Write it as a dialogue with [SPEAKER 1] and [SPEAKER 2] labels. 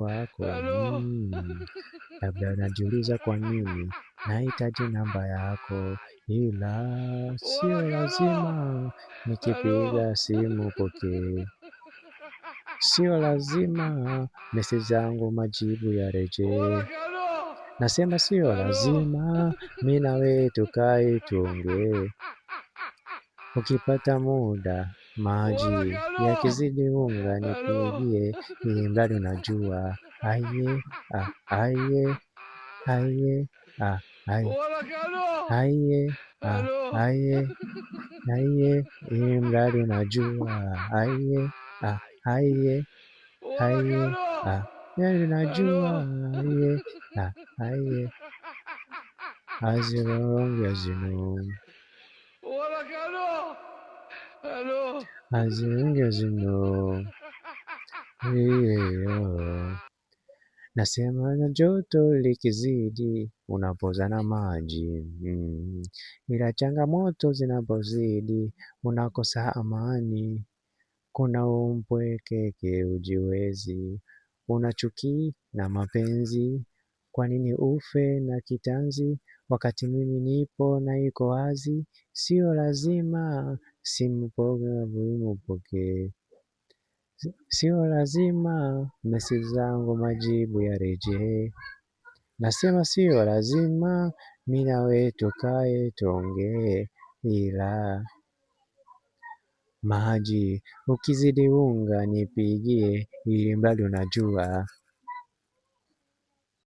[SPEAKER 1] kwako. Labda unajiuliza kwa nini nahitaji namba yako, ila sio lazima nikipiga simu pokee. Sio lazima meseji zangu majibu yarejee. Nasema sio lazima mimi na wewe tukae tuongee. Ukipata muda maji yakizidi unga nipigie, ili mradi unajua. Aiye, aiye, aiye, aiye, aiye, aiye, aiye, ili mradi unajua. Aiye, aiye, aiye, yani unajua. Aiye, aiye, as long as you know. As long as you know. Nasema na joto likizidi unapoza na maji, ila changamoto zinapozidi unakosa amani. Kuna umpwekeke hujiwezi, unachuki na mapenzi. Kwa nini ufe na kitanzi wakati mimi nipo na iko wazi? Sio lazima simu muhimu upokee. Sio lazima meseji zangu majibu yarejee. Nasema sio lazima mimi na wewe tukae tuongee, ila maji ukizidi unga nipigie, ili mradi unajua.